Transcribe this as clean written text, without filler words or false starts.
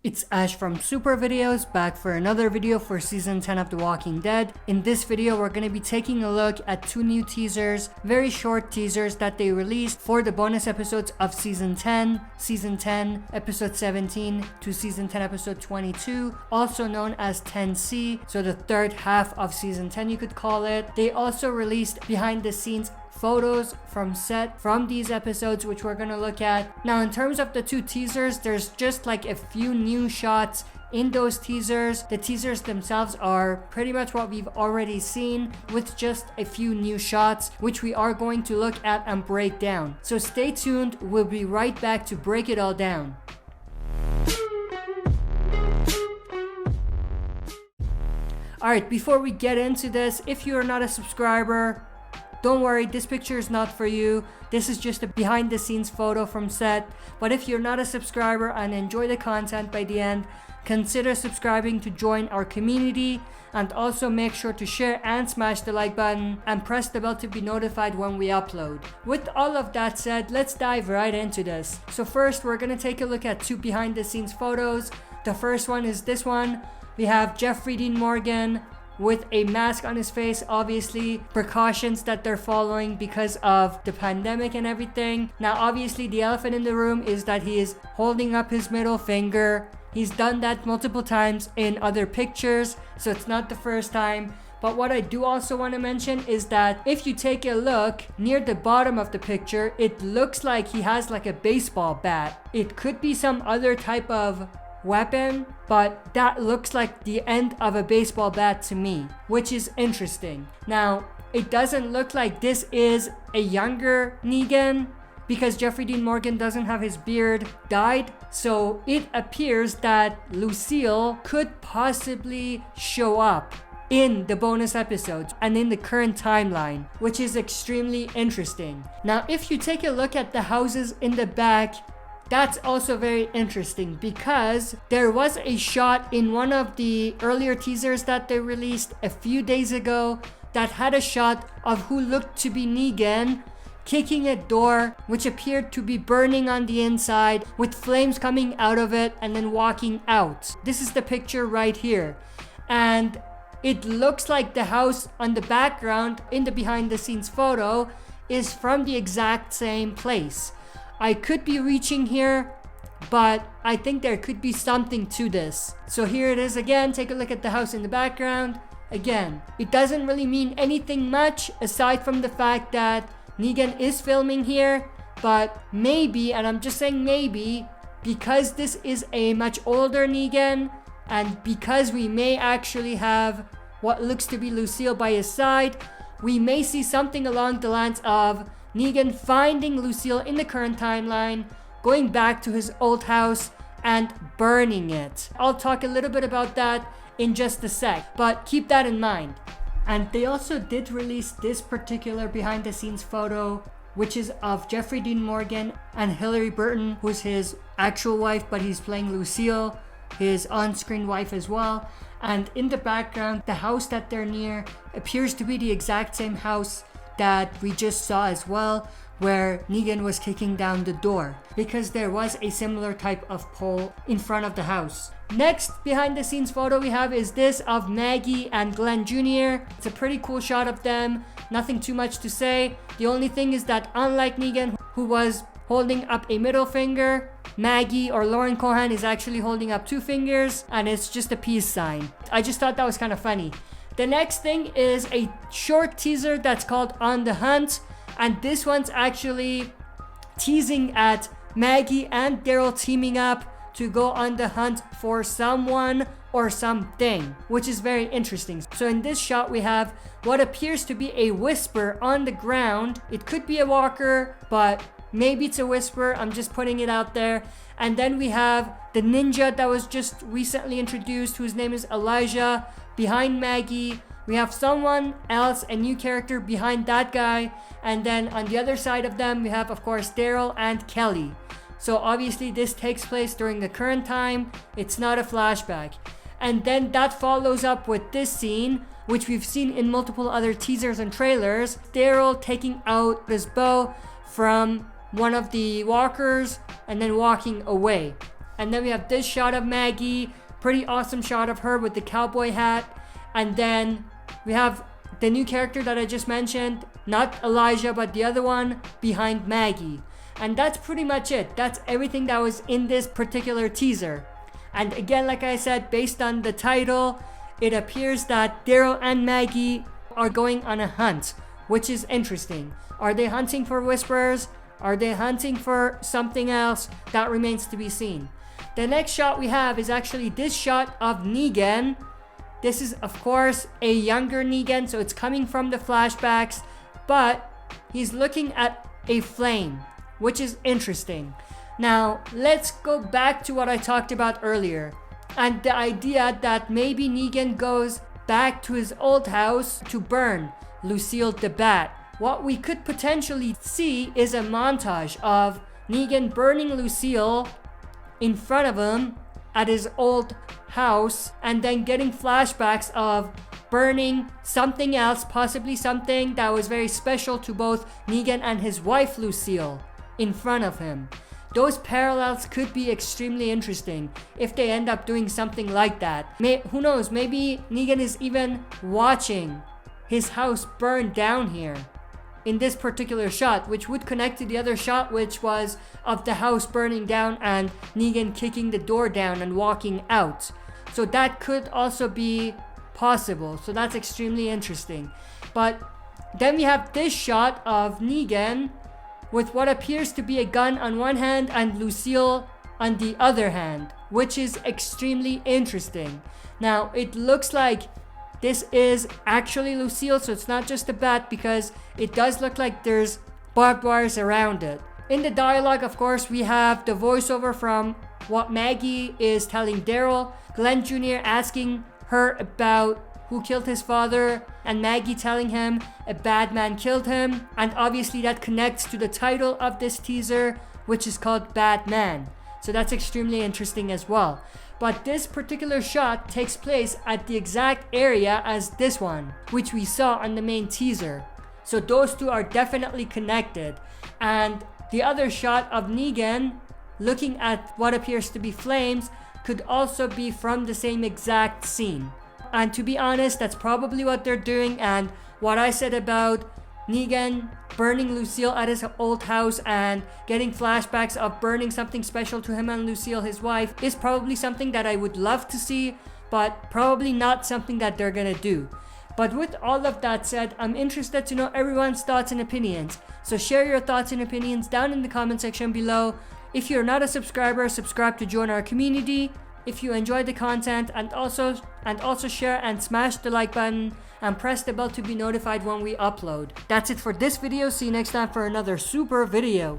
It's Ash from Super Videos, back for another video for Season 10 of The Walking Dead. In this video, we're going to be taking a look at two new teasers, very short teasers that they released for the bonus episodes of Season 10, Episode 17 to Season 10, Episode 22, also known as 10C, so the third half of Season 10 you could call it. They also released behind the scenes photos from set from these episodes, which we're gonna look at. Now, in terms of the two teasers, there's just like a few new shots in those teasers. The teasers themselves are pretty much what we've already seen, with just a few new shots, which we are going to look at and break down. So stay tuned, we'll be right back to break it all down. Alright, before we get into this, if you are not a subscriber, don't worry, this picture is not for you. This is just a behind the scenes photo from set. But if you're not a subscriber and enjoy the content by the end, consider subscribing to join our community, and also make sure to share and smash the like button and press the bell to be notified when we upload. With all of that said, let's dive right into this. So first, we're gonna take a look at two behind the scenes photos. The first one is this one. We have Jeffrey Dean Morgan with a mask on his face, obviously precautions that they're following because of the pandemic and everything. Now, obviously the elephant in the room is that he is holding up his middle finger. He's done that multiple times in other pictures, so it's not the first time. But what I do also want to mention is that if you take a look near the bottom of the picture, it looks like he has like a baseball bat. It could be some other type of weapon, but that looks like the end of a baseball bat to me, which is interesting. Now, it doesn't look like this is a younger Negan, because Jeffrey Dean Morgan doesn't have his beard dyed, so it appears that Lucille could possibly show up in the bonus episodes and in the current timeline, which is extremely interesting. Now, if you take a look at the houses in the back, that's also very interesting, because there was a shot in one of the earlier teasers that they released a few days ago that had a shot of who looked to be Negan kicking a door which appeared to be burning on the inside, with flames coming out of it and then walking out. This is the picture right here, and it looks like the house on the background in the behind the scenes photo is from the exact same place. I could be reaching here, but I think there could be something to this. So here it is again. Take a look at the house in the background. Again, it doesn't really mean anything much aside from the fact that Negan is filming here, but maybe, and I'm just saying maybe, because this is a much older Negan, and because we may actually have what looks to be Lucille by his side, we may see something along the lines of Negan finding Lucille in the current timeline, going back to his old house and burning it. I'll talk a little bit about that in just a sec, but keep that in mind. And they also did release this particular behind the scenes photo, which is of Jeffrey Dean Morgan and Hillary Burton, who's his actual wife, but he's playing Lucille, his on-screen wife as well. And in the background, the house that they're near appears to be the exact same house that we just saw as well, where Negan was kicking down the door, because there was a similar type of pole in front of the house. Next behind the scenes photo we have is this of Maggie and Glenn Jr. It's a pretty cool shot of them, nothing too much to say. The only thing is that unlike Negan, who was holding up a middle finger, Maggie or Lauren Cohan is actually holding up two fingers, and it's just a peace sign. I just thought that was kind of funny. The next thing is a short teaser that's called On the Hunt, and this one's actually teasing at Maggie and Daryl teaming up to go on the hunt for someone or something, which is very interesting. So in this shot we have what appears to be a whisper on the ground. It could be a walker, but maybe it's a whisper. I'm just putting it out there. And then we have the ninja that was just recently introduced, whose name is Elijah, behind Maggie. We have someone else, a new character behind that guy. And then on the other side of them, we have, of course, Daryl and Kelly. So obviously this takes place during the current time. It's not a flashback. And then that follows up with this scene, which we've seen in multiple other teasers and trailers. Daryl taking out his bow from one of the walkers and then walking away. And then we have this shot of Maggie, pretty awesome shot of her with the cowboy hat. And then we have the new character that I just mentioned, not Elijah, but the other one behind Maggie. And that's pretty much it. That's everything that was in this particular teaser. And again, like I said, based on the title, it appears that Daryl and Maggie are going on a hunt, which is interesting. Are they hunting for Whisperers? Are they hunting for something else? That remains to be seen. The next shot we have is actually this shot of Negan. This is, of course, a younger Negan, so it's coming from the flashbacks, but he's looking at a flame, which is interesting. Now, let's go back to what I talked about earlier, and the idea that maybe Negan goes back to his old house to burn Lucille the Bat. What we could potentially see is a montage of Negan burning Lucille in front of him at his old house, and then getting flashbacks of burning something else, possibly something that was very special to both Negan and his wife Lucille in front of him. Those parallels could be extremely interesting if they end up doing something like that. Who knows, maybe Negan is even watching his house burn down here in this particular shot, which would connect to the other shot, which was of the house burning down and Negan kicking the door down and walking out. So that could also be possible. So that's extremely interesting. But then we have this shot of Negan with what appears to be a gun on one hand and Lucille on the other hand, which is extremely interesting. Now, it looks like this is actually Lucille, so it's not just a bat, because it does look like there's barbed wires around it. In the dialogue, of course, we have the voiceover from what Maggie is telling Daryl, Glenn Jr. asking her about who killed his father, and Maggie telling him a bad man killed him. And obviously that connects to the title of this teaser, which is called Bad Man. So that's extremely interesting as well. But this particular shot takes place at the exact area as this one, which we saw on the main teaser. So those two are definitely connected. And the other shot of Negan looking at what appears to be flames could also be from the same exact scene. And to be honest, that's probably what they're doing. And what I said about Negan burning Lucille at his old house and getting flashbacks of burning something special to him and Lucille, his wife, is probably something that I would love to see, but probably not something that they're gonna do. But with all of that said, I'm interested to know everyone's thoughts and opinions. So share your thoughts and opinions down in the comment section below. If you're not a subscriber, subscribe to join our community. If you enjoyed the content, and also share and smash the like button and press the bell to be notified when we upload. That's it for this video. See you next time for another super video.